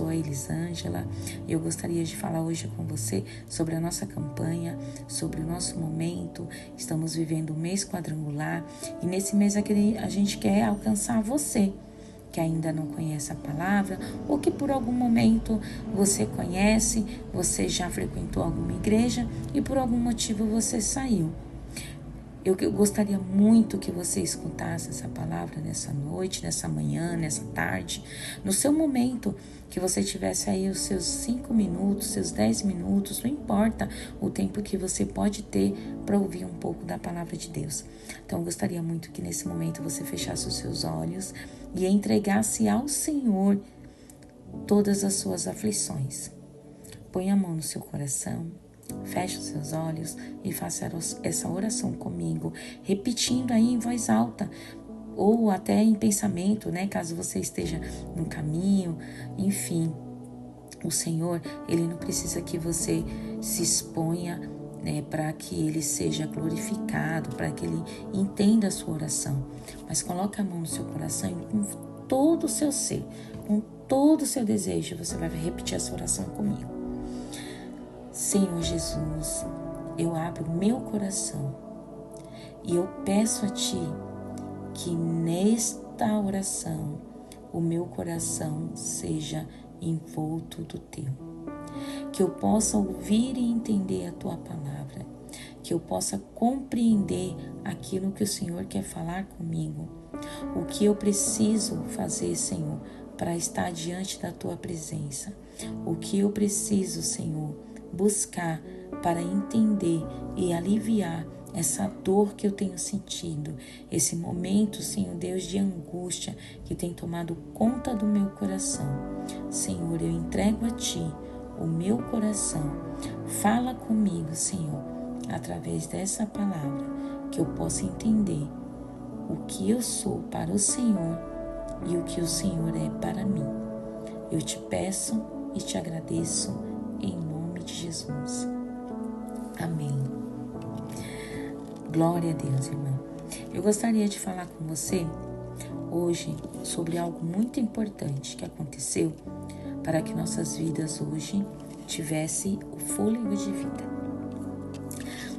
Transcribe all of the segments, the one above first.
sou a Elisângela e eu gostaria de falar hoje com você sobre a nossa campanha, sobre o nosso momento. Estamos vivendo o mês quadrangular e nesse mês aqui a gente quer alcançar você que ainda não conhece a palavra ou que por algum momento você conhece, você já frequentou alguma igreja e por algum motivo você saiu. Eu gostaria muito que você escutasse essa palavra nessa noite, nessa manhã, nessa tarde, no seu momento, que você tivesse aí os seus 5 minutos, seus 10 minutos, não importa o tempo que você pode ter para ouvir um pouco da palavra de Deus. Então, eu gostaria muito que nesse momento você fechasse os seus olhos e entregasse ao Senhor todas as suas aflições. Põe a mão no seu coração. Feche os seus olhos e faça essa oração comigo, repetindo aí em voz alta ou até em pensamento, né? Caso você esteja no caminho, enfim. O Senhor, Ele não precisa que você se exponha, né, para que Ele seja glorificado, para que Ele entenda a sua oração. Mas coloque a mão no seu coração e com todo o seu ser, com todo o seu desejo, você vai repetir essa oração comigo. Senhor Jesus, eu abro meu coração e eu peço a Ti que nesta oração o meu coração seja envolto do Teu. Que eu possa ouvir e entender a Tua palavra, que eu possa compreender aquilo que o Senhor quer falar comigo, o que eu preciso fazer, Senhor, para estar diante da Tua presença, o que eu preciso, Senhor, buscar para entender e aliviar essa dor que eu tenho sentido, esse momento, Senhor Deus, de angústia que tem tomado conta do meu coração. Senhor, eu entrego a Ti o meu coração. Fala comigo, Senhor, através dessa palavra, que eu possa entender o que eu sou para o Senhor e o que o Senhor é para mim. Eu te peço e te agradeço em nome de Jesus. Amém. Glória a Deus, irmã. Eu gostaria de falar com você hoje sobre algo muito importante que aconteceu para que nossas vidas hoje tivesse o fôlego de vida.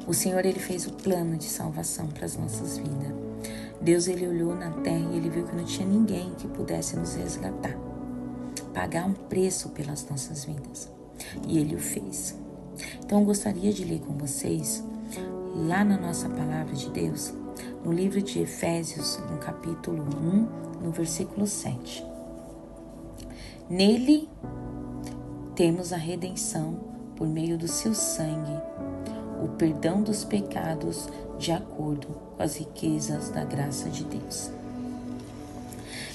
O Senhor, Ele fez o plano de salvação para as nossas vidas. Deus, Ele olhou na terra e Ele viu que não tinha ninguém que pudesse nos resgatar, pagar um preço pelas nossas vidas. E Ele o fez. Então, eu gostaria de ler com vocês, lá na nossa palavra de Deus, no livro de Efésios, no capítulo 1, no versículo 7. Nele temos a redenção por meio do seu sangue, o perdão dos pecados de acordo com as riquezas da graça de Deus.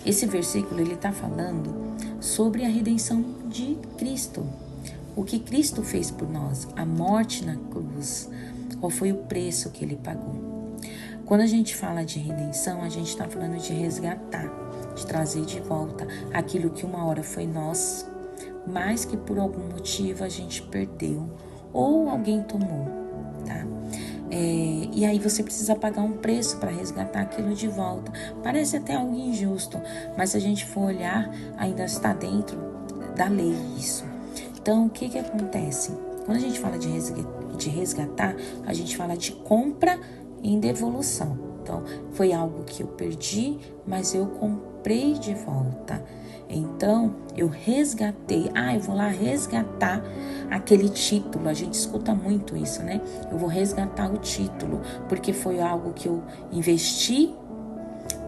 Esse versículo, ele está falando sobre a redenção de Cristo. O que Cristo fez por nós, a morte na cruz, qual foi o preço que Ele pagou. Quando a gente fala de redenção, a gente está falando de resgatar, de trazer de volta aquilo que uma hora foi nosso, mas que por algum motivo a gente perdeu ou alguém tomou, tá? E aí você precisa pagar um preço para resgatar aquilo de volta. Parece até algo injusto, mas se a gente for olhar, ainda está dentro da lei isso. Então, o que acontece? Quando a gente fala de resgatar, a gente fala de compra em devolução. Então, foi algo que eu perdi, mas eu comprei de volta. Então, eu resgatei. Eu vou lá resgatar aquele título. A gente escuta muito isso, né? Eu vou resgatar o título, porque foi algo que eu investi,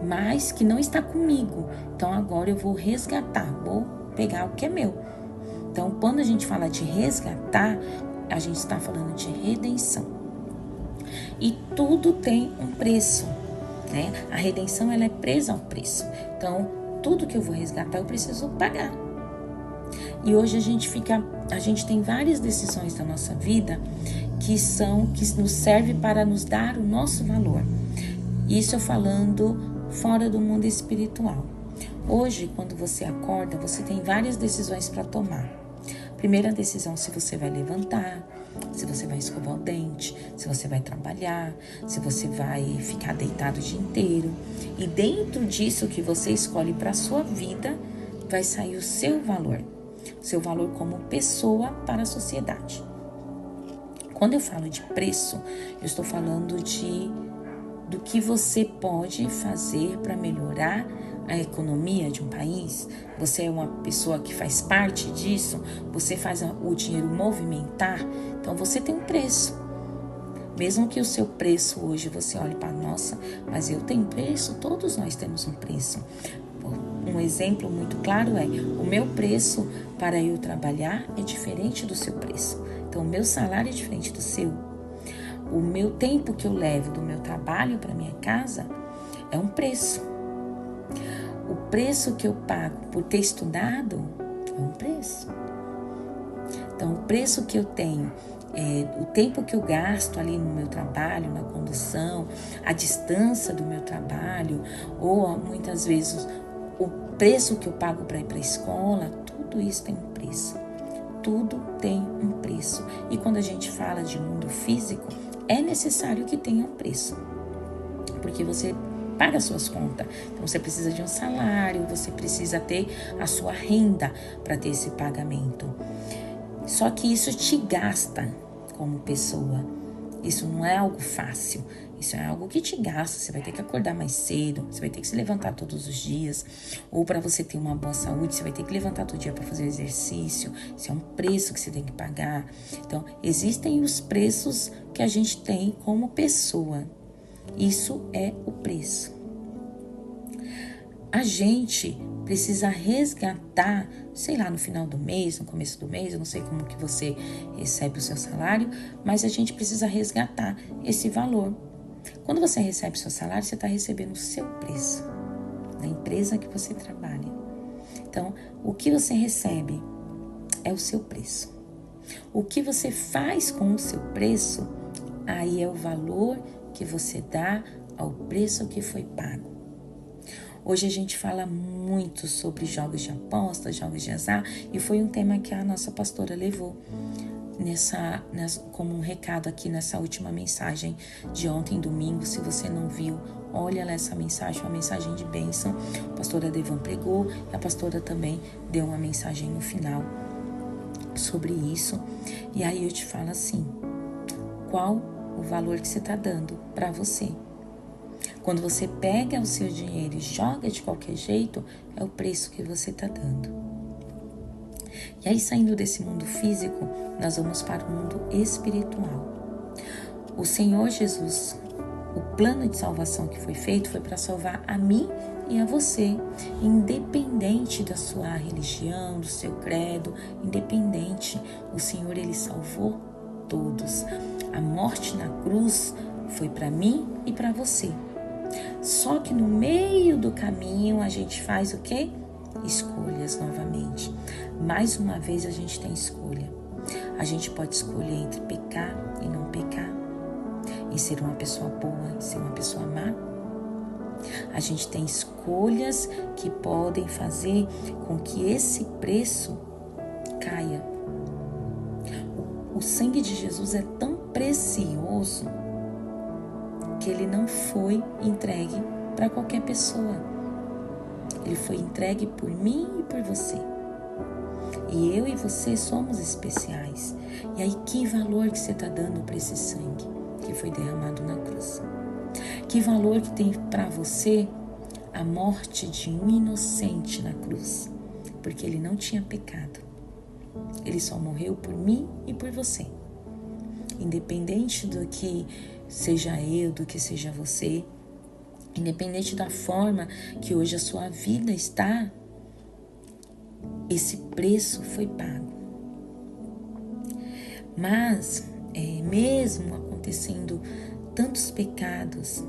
mas que não está comigo. Então, agora eu vou resgatar, vou pegar o que é meu. Então, quando a gente fala de resgatar, a gente está falando de redenção. E tudo tem um preço, né? A redenção, ela é presa ao preço. Então, tudo que eu vou resgatar, eu preciso pagar. E hoje a gente tem várias decisões da nossa vida que nos servem para nos dar o nosso valor. Isso eu falando fora do mundo espiritual. Hoje, quando você acorda, você tem várias decisões para tomar. Primeira decisão, se você vai levantar, se você vai escovar o dente, se você vai trabalhar, se você vai ficar deitado o dia inteiro. E dentro disso que você escolhe para a sua vida, vai sair o seu valor. seu valor como pessoa para a sociedade. Quando eu falo de preço, eu estou falando do que você pode fazer para melhorar a economia de um país. Você é uma pessoa que faz parte disso, você faz o dinheiro movimentar, então você tem um preço. Mesmo que o seu preço hoje você olhe para, nossa, mas eu tenho preço, todos nós temos um preço. Um exemplo muito claro é, o meu preço para eu trabalhar é diferente do seu preço. Então, o meu salário é diferente do seu. O meu tempo que eu levo do meu trabalho para minha casa é um preço. O preço que eu pago por ter estudado é um preço. Então, o preço que eu tenho, o tempo que eu gasto ali no meu trabalho, na condução, a distância do meu trabalho, ou muitas vezes o preço que eu pago para ir para a escola, tudo isso tem um preço. Tudo tem um preço. E quando a gente fala de mundo físico, é necessário que tenha um preço. Porque você paga suas contas. Então, você precisa de um salário, você precisa ter a sua renda para ter esse pagamento. Só que isso te gasta como pessoa. Isso não é algo fácil. Isso é algo que te gasta. Você vai ter que acordar mais cedo, você vai ter que se levantar todos os dias. Ou para você ter uma boa saúde, você vai ter que levantar todo dia para fazer exercício. Isso é um preço que você tem que pagar. Então, existem os preços que a gente tem como pessoa. Isso é o preço. A gente precisa resgatar, sei lá, no final do mês, no começo do mês, eu não sei como que você recebe o seu salário, mas a gente precisa resgatar esse valor. Quando você recebe o seu salário, você está recebendo o seu preço, da empresa que você trabalha. Então, o que você recebe é o seu preço. O que você faz com o seu preço, aí é o valor que você dá ao preço que foi pago. Hoje a gente fala muito sobre jogos de aposta, jogos de azar, e foi um tema que a nossa pastora levou como um recado aqui nessa última mensagem de ontem, domingo. Se você não viu, olha lá essa mensagem, uma mensagem de bênção. A pastora Devan pregou e a pastora também deu uma mensagem no final sobre isso. E aí eu te falo assim, qual o valor que você está dando para você? Quando você pega o seu dinheiro e joga de qualquer jeito, é o preço que você está dando. E aí, saindo desse mundo físico, nós vamos para o mundo espiritual. O Senhor Jesus, o plano de salvação que foi feito foi para salvar a mim e a você, independente da sua religião, do seu credo, independente. O Senhor, Ele salvou todos. A morte na cruz foi para mim e para você. Só que no meio do caminho a gente faz o quê? Escolhas novamente. Mais uma vez a gente tem escolha. A gente pode escolher entre pecar e não pecar, em ser uma pessoa boa e ser uma pessoa má. A gente tem escolhas que podem fazer com que esse preço caia. O sangue de Jesus é tão precioso que ele não foi entregue para qualquer pessoa. Ele foi entregue por mim e por você. E eu e você somos especiais. E aí, que valor que você está dando para esse sangue que foi derramado na cruz? Que valor que tem para você a morte de um inocente na cruz? Porque ele não tinha pecado. Ele só morreu por mim e por você. Independente do que seja eu, do que seja você, independente da forma que hoje a sua vida está, esse preço foi pago. Mas, mesmo acontecendo tantos pecados,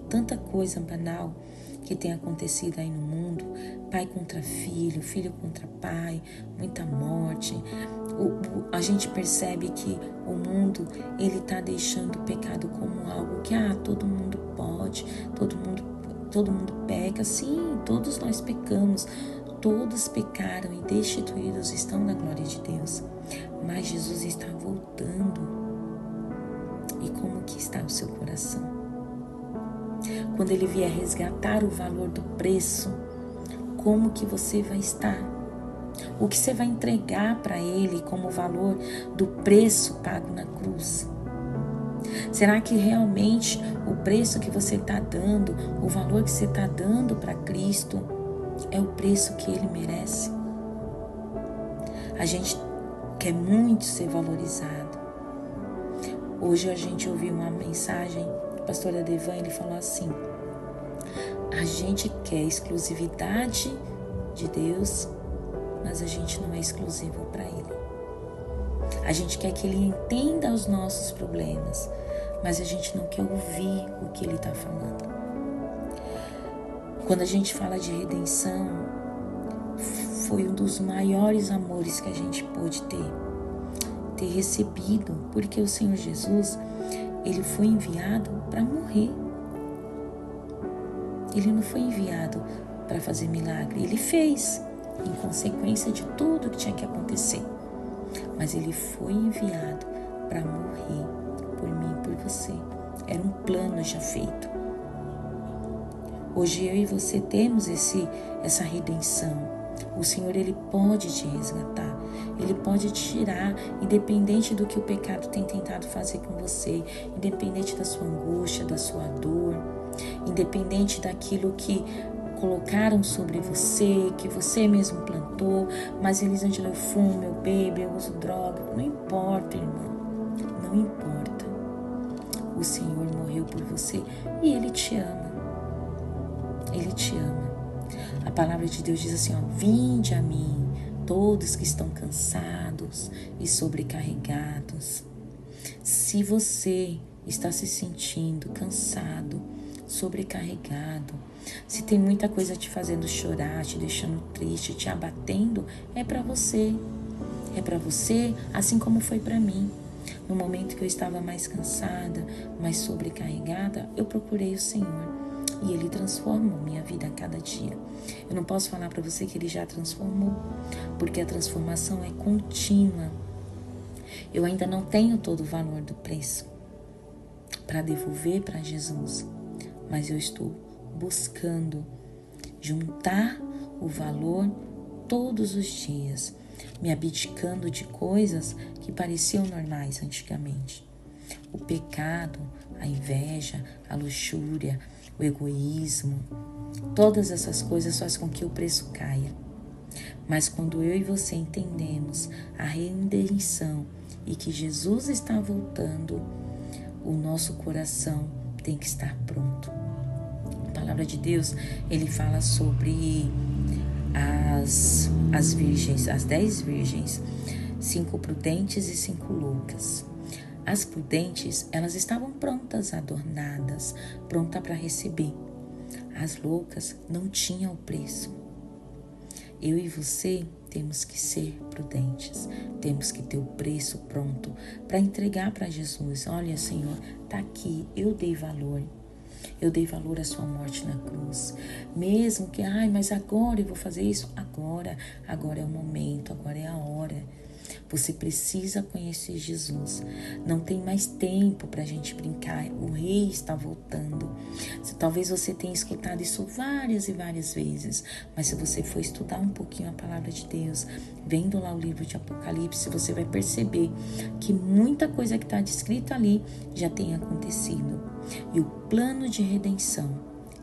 tanta coisa banal que tem acontecido aí no mundo, pai contra filho, filho contra pai, muita morte, a gente percebe que o mundo, ele está deixando o pecado como algo que todo mundo pode, todo mundo peca. Sim, todos nós pecamos, todos pecaram e destituídos estão da glória de Deus. Mas Jesus está voltando. E como que está o seu coração? Quando ele vier resgatar o valor do preço, como que você vai estar? O que você vai entregar para Ele como valor do preço pago na cruz? Será que realmente o preço que você está dando, o valor que você está dando para Cristo é o preço que Ele merece? A gente quer muito ser valorizado. Hoje a gente ouviu uma mensagem do pastor Adevan, ele falou assim: a gente quer exclusividade de Deus, mas a gente não é exclusivo para Ele. A gente quer que Ele entenda os nossos problemas, mas a gente não quer ouvir o que Ele está falando. Quando a gente fala de redenção, foi um dos maiores amores que a gente pôde ter recebido, porque o Senhor Jesus, Ele foi enviado para morrer. Ele não foi enviado para fazer milagre. Ele fez, em consequência de tudo que tinha que acontecer. Mas Ele foi enviado para morrer por mim e por você. Era um plano já feito. Hoje eu e você temos essa redenção. O Senhor, Ele pode te resgatar. Ele pode te tirar, independente do que o pecado tem tentado fazer com você, independente da sua angústia, da sua dor, independente daquilo que colocaram sobre você, que você mesmo plantou. Mas Elisângela, eu fumo, eu bebo, eu uso droga. Não importa, irmão. Não importa. O Senhor morreu por você e Ele te ama. Ele te ama. A palavra de Deus diz assim, ó: vinde a mim, todos que estão cansados e sobrecarregados. Se você está se sentindo cansado, sobrecarregado, se tem muita coisa te fazendo chorar, te deixando triste, te abatendo, é para você. É para você, assim como foi para mim. No momento que eu estava mais cansada, mais sobrecarregada, eu procurei o Senhor. E Ele transforma minha vida a cada dia. Eu não posso falar para você que Ele já transformou, porque a transformação é contínua. Eu ainda não tenho todo o valor do preço para devolver para Jesus, mas eu estou buscando juntar o valor todos os dias, me abdicando de coisas que pareciam normais antigamente. O pecado, a inveja, a luxúria, o egoísmo, todas essas coisas fazem com que o preço caia. Mas quando eu e você entendemos a redenção e que Jesus está voltando, o nosso coração tem que estar pronto. A palavra de Deus, ele fala sobre as virgens, as 10 virgens, 5 prudentes e 5 loucas. As prudentes, elas estavam prontas, adornadas, prontas para receber. As loucas não tinham o preço. Eu e você temos que ser prudentes, temos que ter o preço pronto para entregar para Jesus. Olha, Senhor, está aqui, eu dei valor. Eu dei valor à sua morte na cruz. Mesmo que, mas agora eu vou fazer isso. Agora é o momento, agora é a hora. Você precisa conhecer Jesus. Não tem mais tempo para a gente brincar. O Rei está voltando. Talvez você tenha escutado isso várias e várias vezes, mas se você for estudar um pouquinho a palavra de Deus, vendo lá o livro de Apocalipse, você vai perceber que muita coisa que está descrita ali já tem acontecido. E o plano de redenção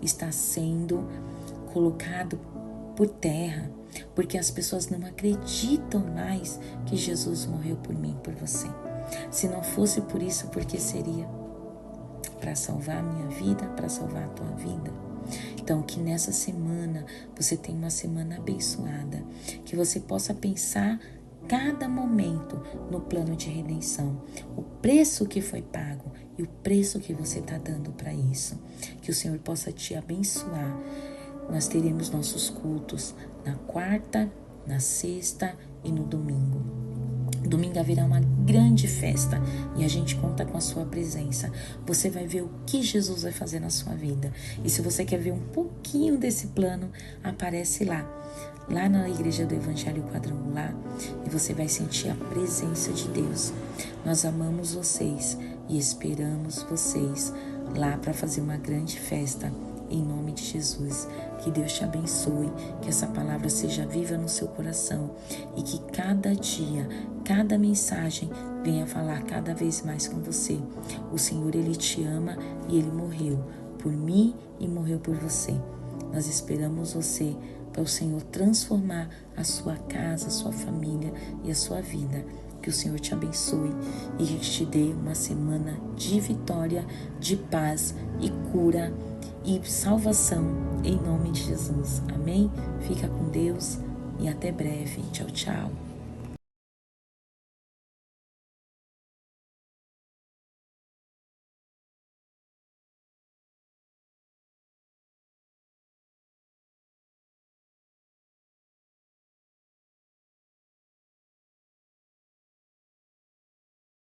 está sendo colocado por terra, porque as pessoas não acreditam mais que Jesus morreu por mim, por você. Se não fosse por isso, por que seria? Para salvar a minha vida, para salvar a tua vida. Então, que nessa semana você tenha uma semana abençoada, que você possa pensar cada momento no plano de redenção, o preço que foi pago e o preço que você está dando para isso. Que o Senhor possa te abençoar. Nós teremos nossos cultos na quarta, na sexta e no domingo. Domingo haverá uma grande festa e a gente conta com a sua presença. Você vai ver o que Jesus vai fazer na sua vida. E se você quer ver um pouquinho desse plano, aparece lá na Igreja do Evangelho Quadrangular, e você vai sentir a presença de Deus. Nós amamos vocês e esperamos vocês lá para fazer uma grande festa em nome de Jesus. Que Deus te abençoe, que essa palavra seja viva no seu coração e que cada dia, cada mensagem venha falar cada vez mais com você. O Senhor, Ele te ama e Ele morreu por mim e morreu por você. Nós esperamos você para o Senhor transformar a sua casa, a sua família e a sua vida. Que o Senhor te abençoe e que te dê uma semana de vitória, de paz e cura e salvação em nome de Jesus. Amém? Fica com Deus e até breve. Tchau, tchau.